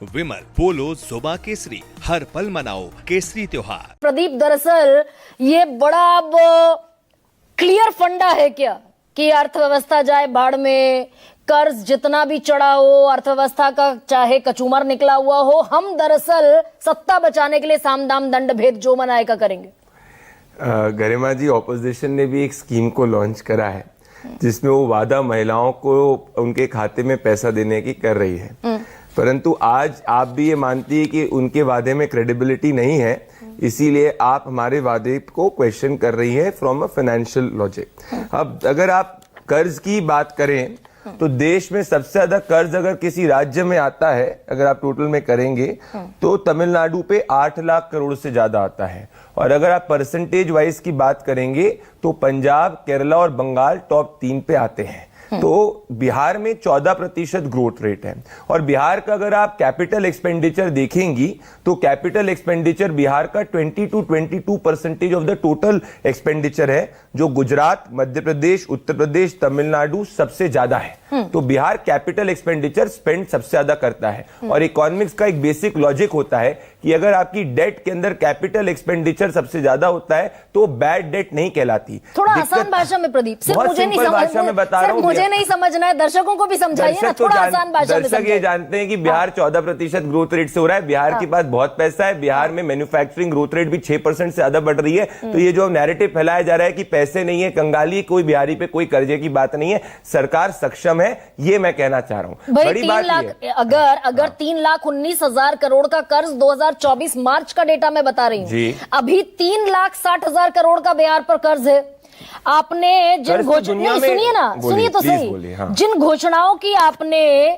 विमल पोलो जुबा केसरी, हर पल मनाओ केसरी त्योहार। प्रदीप, दरअसल ये बड़ा अब क्लियर फंडा है क्या कि अर्थव्यवस्था जाए बाढ़ में, कर्ज जितना भी चढ़ा हो, अर्थव्यवस्था का चाहे कचूमर निकला हुआ हो, हम दरअसल सत्ता बचाने के लिए साम दाम दंड भेद जो मनाए का करेंगे। गरिमा जी, ऑपोजिशन ने भी एक स्कीम को लॉन्च करा है जिसमें वो वादा महिलाओं को उनके खाते में पैसा देने की कर रही है, परंतु आज आप भी ये मानती है कि उनके वादे में क्रेडिबिलिटी नहीं है, इसीलिए आप हमारे वादे को क्वेश्चन कर रही है फ्रॉम अ फाइनेंशियल लॉजिक। अब अगर आप कर्ज की बात करें तो देश में सबसे ज्यादा कर्ज अगर किसी राज्य में आता है, अगर आप टोटल में करेंगे तो तमिलनाडु पे 8 लाख करोड़ से ज्यादा आता है, और अगर आप परसेंटेज वाइज की बात करेंगे तो पंजाब, केरला और बंगाल टॉप 3 पे आते हैं। तो बिहार में 14% ग्रोथ रेट है, और बिहार का अगर आप कैपिटल एक्सपेंडिचर देखेंगी तो कैपिटल एक्सपेंडिचर बिहार का 20 to 22% of the total expenditure है, जो गुजरात, मध्य प्रदेश, उत्तर प्रदेश, तमिलनाडु सबसे ज्यादा है। तो बिहार कैपिटल एक्सपेंडिचर स्पेंड सबसे ज्यादा करता है, और इकोनॉमिक्स का एक बेसिक लॉजिक होता है कि अगर आपकी डेट के अंदर कैपिटल एक्सपेंडिचर सबसे ज्यादा होता है तो बैड डेट नहीं कहलाती। थोड़ा आसान भाषा में प्रदीप, सिर्फ मुझे नहीं भाषा में बता रहा हूं, मुझे नहीं समझना है, दर्शकों को भी समझाइए ना, थोड़ा आसान भाषा में। दर्शक ये जानते हैं कि बिहार 14% ग्रोथ रेट से हो रहा है, बिहार के पास बहुत पैसा है, बिहार में मैन्युफैक्चरिंग ग्रोथ रेट भी 6% से ज्यादा बढ़ रही है। तो ये जो नैरेटिव फैलाया जा रहा है कि पैसे नहीं है, कंगाली, कोई बिहारी पे कोई कर्जे की बात नहीं है, सरकार सक्षम है, ये मैं कहना चाह रहा हूं। बड़ी बात अगर 3,19,000 करोड़ का कर्ज 2024 मार्च का डेटा मैं बता रही हूँ, अभी 3,60,000 करोड़ का बिहार पर कर्ज है। आपने जिन घोषणा, सुनिए ना, सुनिए तो सही, जिन घोषणाओं की आपने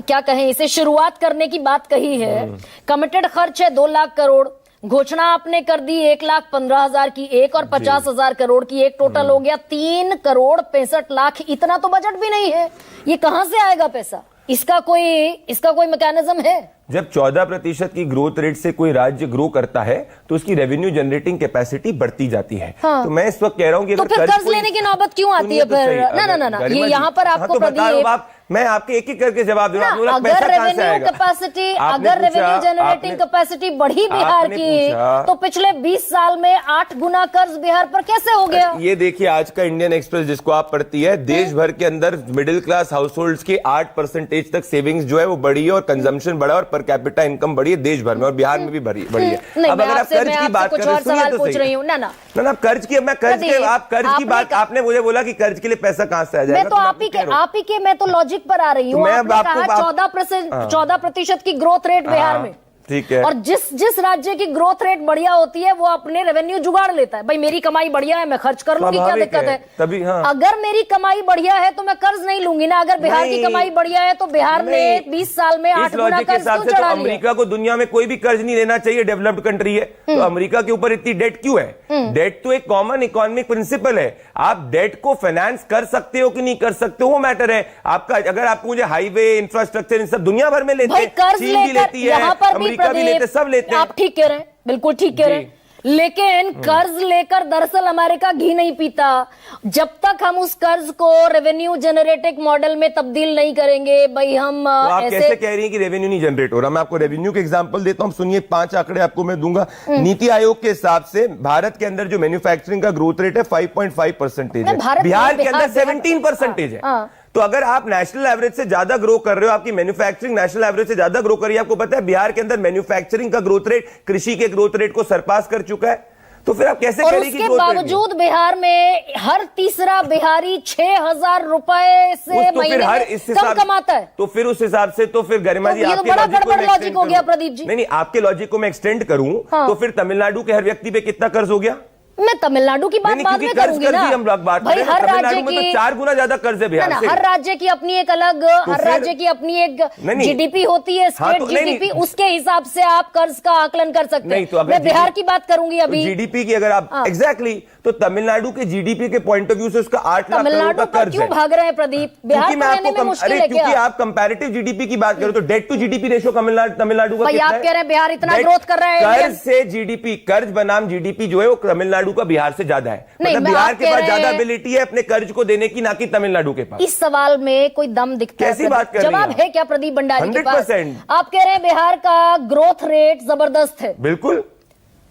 क्या कहें इसे, शुरुआत करने की बात कही है, कमिटेड खर्च है 2 लाख करोड़, घोषणा आपने कर दी 1,15,000 की एक और 50,000 करोड़ की एक, टोटल हो गया 3,65,00,000। इतना तो बजट भी नहीं है, ये कहां से आएगा पैसा? इसका कोई मैकेनिज्म है? जब 14% की ग्रोथ रेट से कोई राज्य ग्रो करता है तो उसकी रेवेन्यू जनरेटिंग कैपेसिटी बढ़ती जाती है। हाँ। तो मैं इस वक्त कह रहा हूं कि तो फिर कर्ज लेने की नौबत क्यों आती है फिर? ना, ये यहाँ पर आपको प्रदीप, मैं आपके एक एक करके जवाब दे रहा हूं। अगर रेवेन्यू कैपेसिटी, अगर रेवेन्यू जनरेटिंग कैपेसिटी बढ़ी बिहार की, तो पिछले 20 साल में 8 गुना कर्ज बिहार पर कैसे हो गया? ये देखिए, आज का इंडियन एक्सप्रेस जिसको आप पढ़ती है, देश भर के अंदर मिडिल क्लास हाउस होल्ड की 8% तक सेविंग्स जो है वो बढ़ी है, और कंजम्पशन बढ़ा, और पर कैपिटा इनकम बढ़ी है देश भर में, और बिहार में भी बढ़ी है। अब अगर आप कर्ज की बात करें, सुनिए तो सही, ना कर्ज की, मैं कर्ज के, आप कर्ज की बात, आपने मुझे बोला कि कर्ज के लिए पैसा कहां से आ जाएगा? मैं तो आप ही के मैं तो लॉजिक पर आ रही हूँ। आपने कहा 14% की ग्रोथ रेट बिहार में, ठीक है, और जिस राज्य की ग्रोथ रेट बढ़िया होती है वो अपने रेवेन्यू जुगाड़ लेता है। भाई मेरी कमाई बढ़िया है, मैं खर्च कर लूंगी, क्या दिक्कत है? तभी हाँ। अगर मेरी कमाई बढ़िया है तो मैं कर्ज नहीं लूंगी ना। अगर बिहार की कमाई बढ़िया है तो बिहार ने 20 साल में 8 गुना कर्ज क्यों चढ़ा लिया? अमेरिका को दुनिया में कोई भी कर्ज नहीं लेना चाहिए, डेवलप्ड कंट्री है, तो अमेरिका के ऊपर इतनी डेट क्यों है? डेट तो एक कॉमन इकोनॉमिक प्रिंसिपल है, आप डेट को फाइनेंस कर सकते हो कि नहीं कर सकते हो, वो मैटर है आपका। अगर आपको मुझे हाईवे, इंफ्रास्ट्रक्चर, इन सब दुनिया भर में लेते हैं, चीन भी लेती है, अमेरिका भी लेते, सब लेते हैं। आप ठीक कह रहे हैं, बिल्कुल ठीक कह रहे हैं, लेकिन कर्ज लेकर दरअसल अमेरिका घी नहीं पीता। जब तक हम उस कर्ज को रेवेन्यू जनरेटिंग मॉडल में तब्दील नहीं करेंगे, भाई हम तो आप कैसे कह रही हैं कि रेवेन्यू नहीं जनरेट हो रहा? मैं आपको रेवेन्यू के एग्जांपल देता हूं, सुनिए, 5 आंकड़े आपको मैं दूंगा। नीति आयोग के हिसाब से भारत के अंदर जो मैन्युफैक्चरिंग का ग्रोथ रेट है 5.5% है, बिहार के अंदर 17% है। तो अगर आप नेशनल एवरेज से ज्यादा ग्रो कर रहे हो, आपकी मैन्युफैक्चरिंग नेशनल एवरेज से ज्यादा ग्रो कर रही है, आपको पता है बिहार के अंदर मैन्युफैक्चरिंग का ग्रोथ रेट कृषि के ग्रोथ रेट को सरपास कर चुका है, तो फिर आप कैसे करेंगे? उसके बावजूद बिहार में हर तीसरा बिहारी 6,000 रुपए से महीने में कम कमाता है। तो फिर उस हिसाब से तो फिर गरिमा जी, आपके लॉजिक हो गया प्रदीप जी। नहीं, आपके लॉजिक को मैं एक्सटेंड करूं तो फिर तमिलनाडु के हर व्यक्ति पे कितना कर्ज हो गया? मैं तमिलनाडु की बात बाद में करूंगी ना। हम लोग बात भाई हर राज्य की तो 4 गुना ज्यादा कर्ज है बिहार से। हर राज्य की अपनी एक अलग, हर राज्य की अपनी एक जीडीपी होती है, स्टेट जीडीपी, उसके हिसाब से आप कर्ज का आकलन कर सकते हैं। मैं बिहार की बात करूंगी अभी। जीडीपी की अगर आप एग्जैक्टली, तो तमिलनाडु के जीडीपी के पॉइंट ऑफ व्यू से उसका 8 लाख करोड़ का कर्ज है। क्यों भाग रहे हैं प्रदीप? बिहार को लेने में मुश्किल है क्या? क्योंकि आप कंपैरेटिव जीडीपी की बात करो तो debt to GDP ratio Tamil Nadu का कितना है? आप कह रहे हैं बिहार इतना ग्रोथ कर रहा है, कर्ज से जीडीपी, कर्ज बनाम जीडीपी जो है वो तमिलनाडु तमिलनाडु का बिहार से ज्यादा है। नहीं, मतलब मैं बिहार आप के कह पास रहे ज्यादा हैं- एबिलिटी है अपने कर्ज को देने की, ना कि तमिलनाडु के पास। इस सवाल में कोई दम दिखता है? कैसी बात कर रही हैं जवाब आप? है क्या प्रदीप भंडारी के पास? 100%। आप कह रहे हैं बिहार का ग्रोथ रेट जबरदस्त है, बिल्कुल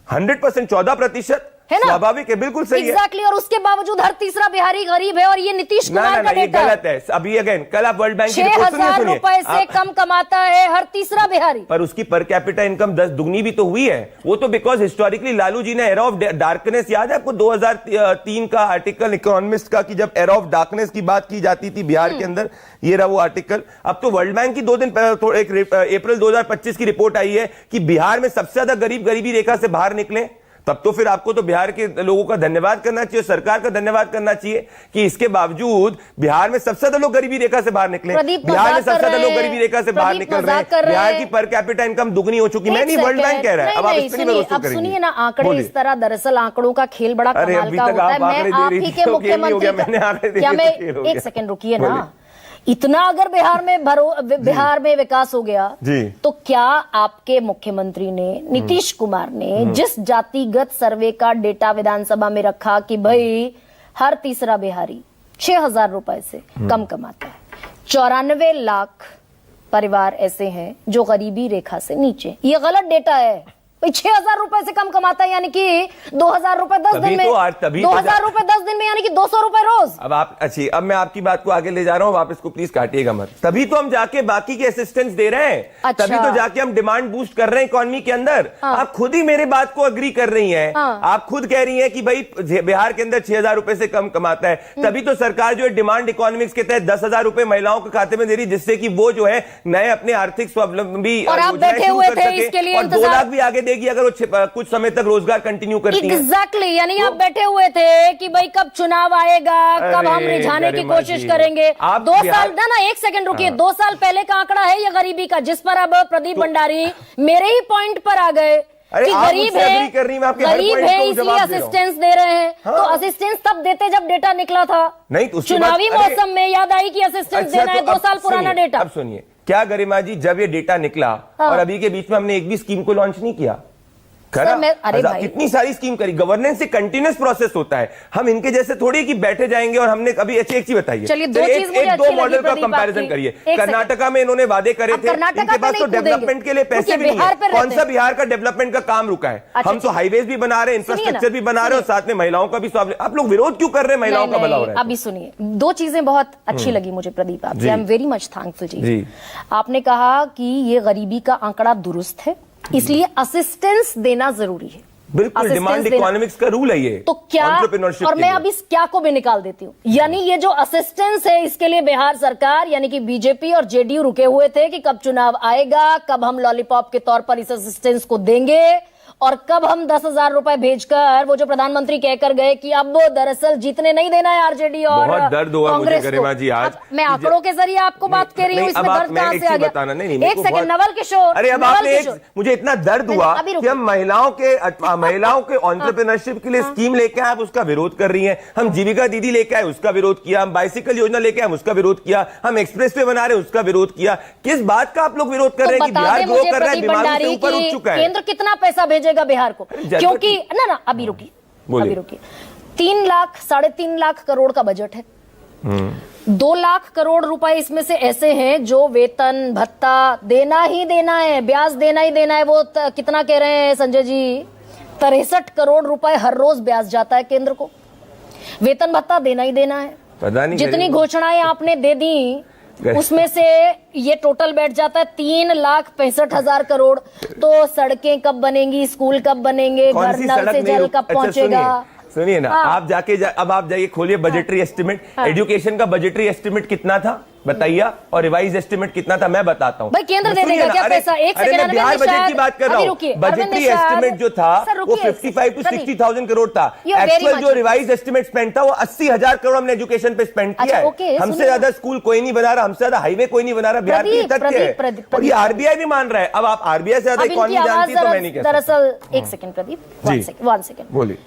100%, 14% है ना? स्वाभाविक है, बिल्कुल सही है। एग्जैक्टली, और उसके बावजूद हर तीसरा बिहारी गरीब है, और ये नीतीश ना कुमार ना का ना, ये डेटा गलत है। अभी अगेन कल आप वर्ल्ड बैंक की 6,000 रुपए से आप- कम कमाता है हर तीसरा बिहारी। पर उसकी पर कैपिटा इनकम 10 दुगनी भी तो हुई है। वो तो बिकॉज हिस्टोरिकली लालू जी ने एरा ऑफ डार्कनेस, याद है आपको 2003 का आर्टिकल इकोनॉमिस्ट का, कि जब एरा ऑफ डार्कनेस की बात की जाती थी बिहार के अंदर, ये रहा वो आर्टिकल। अब तो वर्ल्ड बैंक की 2 दिन अप्रैल 2025 की रिपोर्ट आई है कि बिहार में सबसे ज्यादा गरीब गरीबी रेखा से बाहर निकले। तब तो फिर आपको तो बिहार के लोगों का धन्यवाद करना चाहिए, सरकार का धन्यवाद करना चाहिए कि इसके बावजूद बिहार में सबसे ज्यादा लोग गरीबी रेखा से बाहर निकले। बिहार में सबसे ज्यादा लोग गरीबी रेखा से बाहर निकल रहे हैं। बिहार की पर कैपिटा इनकम दुगनी हो चुकी। मैं नहीं, वर्ल्ड बैंक कह रहा है। अब आप इस पर नहीं भरोसा करेंगे। सुनिए ना, आंकड़े इस तरह, दरअसल आंकड़ों का खेल बड़ा अरे कमाल अभी का तक होता है। आप आंकड़े मैं दे आप रही ही थी के तो खेल नहीं हो गया, मुख्यमंत्री मैंने आंकड़े दे क्या दिए मैं तो खेल हो गया। एक सेकंड रुकिए ना, इतना अगर बिहार में विकास हो गया जी। तो क्या आपके मुख्यमंत्री ने, नीतीश कुमार ने, जिस जातिगत सर्वे का डेटा विधानसभा में रखा कि भाई हर तीसरा बिहारी 6,000 रुपए से कम कमाता है, 94 लाख परिवार ऐसे हैं जो गरीबी रेखा से नीचे, ये गलत डेटा है। 6,000 रुपए से कम कमाता है, यानी कि 2,000 रुपए 10 दिन में, 2,000 रुपए 10 दिन में, यानी कि 200 रुपए रोज। अब आप अच्छी, अब मैं आपकी बात को आगे ले जा रहा हूं, आप इसको प्लीज काटिएगा मत। तभी तो हम जाके बाकी के असिस्टेंस दे रहे हैं। अच्छा। तभी तो जाके हम डिमांड बूस्ट कर रहे हैं इकोनॉमी के अंदर। हाँ। आप खुद ही मेरे बात को अग्री कर रही हैं। हाँ। आप खुद कह रही हैं कि भाई बिहार के अंदर 6,000 रुपए से कम कमाता है। तभी तो सरकार जो है डिमांड इकोनॉमिक्स के तहत 10,000 रुपए महिलाओं के खाते में दे रही, जिससे कि वो जो है नए अपने आर्थिक स्वावलंबी और आप योजनाएं बैठे शुरू हुए कर थे सके। इसके लिए और 2 इंतजार। लाख भी आगे देगी अगर वो कुछ समय तक रोजगार कंटिन्यू करती है। एग्जैक्टली, यानी आप बैठे हुए थे कि भाई कब चुनाव आएगा, कब हम अरे रिझाने की गरिमा कोशिश जी, करेंगे। आप 2 बिहार- साल ना, एक सेकंड रुकिए, 2 साल पहले का आंकड़ा है ये गरीबी का, जिस पर अब प्रदीप भंडारी मेरे ही पॉइंट पर आ गए अरे कि आप गरीब मुझसे है, agree कर रही हैं, मैं आपके हर गरीब point है को इसलिए जवाब दे रहा हूं। असिस्टेंस दे रहे हैं। हाँ। तो असिस्टेंस तब देते जब डेटा निकला था। नहीं तो उसके चुनावी बाद- अरे- मौसम में याद आई कि असिस्टेंस देना है, तो 2 अब साल पुराना सुनिए, डेटा। अब सुनिए, क्या गरिमा जी, जब ये डेटा निकला हाँ। और अभी के बीच में हमने एक भी स्कीम को लॉन्च नहीं किया। करा? अरे भाई, कितनी सारी स्कीम करी। गवर्नेंस से कंटिन्यूस प्रोसेस होता है। हम इनके जैसे थोड़ी कि बैठे जाएंगे और हमने अभी अच्छी एक चीज बताइए। चलिए, दो चीज मुझे एक अच्छी दो लगी मॉडल का प्रदीप कंपैरिजन आपकी। करिए। एक कर्नाटका में इन्होंने वादे करे अब थे, कर्नाटका इनके पे पास नहीं तो कूदेंगे। डेवलपमेंट के लिए पैसे रुकिए, भी नहीं बिहार है। पे कौन रहते सा हैं। बिहार का डेवलपमेंट का काम रुका है? अच्छा, हम तो हाईवेज भी बना रहे हैं, सुनिए ना, इंफ्रास्ट्रक्चर भी बना रहे हैं, और साथ में महिलाओं का भी स्वावलंबन। आप लोग विरोध क्यों कर रहे हैं महिलाओं का भला हो रहा है? अभी सुनिए, 2 चीजें बहुत अच्छी लगी मुझे प्रदीप आपसे, जी। I am very much thankful जी। जी। आपने कहा कि ये गरीबी का आंकड़ा दुरुस्त है, इसलिए असिस्टेंस देना जरूरी है। बिल्कुल, assistance डिमांड देना। इकोनॉमिक्स का रूल है ये। तो क्या, Entrepreneurship और के मैं लिए। अब इस क्या को भी निकाल देती हूँ, यानी ये जो असिस्टेंस है, इसके लिए बिहार सरकार यानी कि बीजेपी और जेडीयू रुके हुए थे कि कब चुनाव आएगा, कब हम लॉलीपॉप के तौर पर इस असिस्टेंस को देंगे, और कब हम 10,000 रुपए भेजकर, वो जो प्रधानमंत्री कहकर गए कि अब दरअसल जीतने नहीं देना है आरजेडी और बहुत दर्द हुआ मुझे कांग्रेस को। गरिमा जी आज। अब मैं आंकड़ों के जरिए आपको बात कह रही हूँ, इसमें दर्द कहां से आ गया? बताना नहीं, एक सेकंड, नवल किशोर, अरे अब नवल आपने किशोर। मुझे इतना दर्द नहीं, हुआ अभी कि रुकिए। हम महिलाओं के एंटरप्रेन्योरशिप के लिए स्कीम लेके आए, आप उसका विरोध कर रही हैं। हम जीविका दीदी लेके आए, उसका विरोध किया। हम बाइसिकल योजना लेके आए, उसका विरोध किया। हम एक्सप्रेसवे बना रहे हैं, उसका विरोध किया। किस बात का आप लोग विरोध कर रहे हैं कि बिहार ग्रो कर रहा है, बीमारी से ऊपर उठ चुका है? केंद्र कितना पैसा भेजेगा बिहार को? क्योंकि ना अभी रुकिए, बोलिए। अभी रुकिए, 3 लाख 3.5 लाख करोड़ का बजट है। 2 लाख करोड़ रुपए इसमें से ऐसे हैं जो वेतन भत्ता देना ही देना है, ब्याज देना ही देना है। वो कितना कह रहे हैं संजय जी? 63 करोड़ रुपए हर रोज ब्याज जाता है केंद्र को। वेतन भत्ता देना ही देना है। पता नहीं जितनी घोषणाएं आपने दे दी उसमें से ये टोटल बैठ जाता है 3,65,000 करोड़। तो सड़कें कब बनेंगी, स्कूल कब बनेंगे, कौन घर सी नल सड़क से नहीं जल रुक- कब अच्छा, पहुंचेगा? सुनिए ना, हाँ। आप अब आप जाइए, खोलिए बजटरी एस्टिमेट। एजुकेशन का बजटरी एस्टिमेट कितना था बताइए, और रिवाइज एस्टिमेट कितना था मैं बताता हूँ। भाई केंद्र दे सुनिए देगा ना, क्या अरे- पैसा? एक अरे सेकंड, मैं बिहार बजट की बात कर रहा हूँ। बजटरी एस्टिमेट जो था वो 55 to 60,000 करोड़ था। एक्चुअल जो रिवाइज एस्टिमेट स्पेंड था वो 80,000 करोड़ हमने एजुकेशन पे स्पेंड किया है। हमसे ज्यादा स्कूल कोई नहीं बना रहा, हमसे ज्यादा हाईवे कोई नहीं बना रहा। बिहार की तथ्य है, और ये आरबीआई भी मान रहा है। अब आप आरबीआई से ज्यादा इकोनॉमी जानती है तो मैं नहीं कह सकता। दरअसल एक सेकंड प्रदीप, 1 सेकंड बोलिए।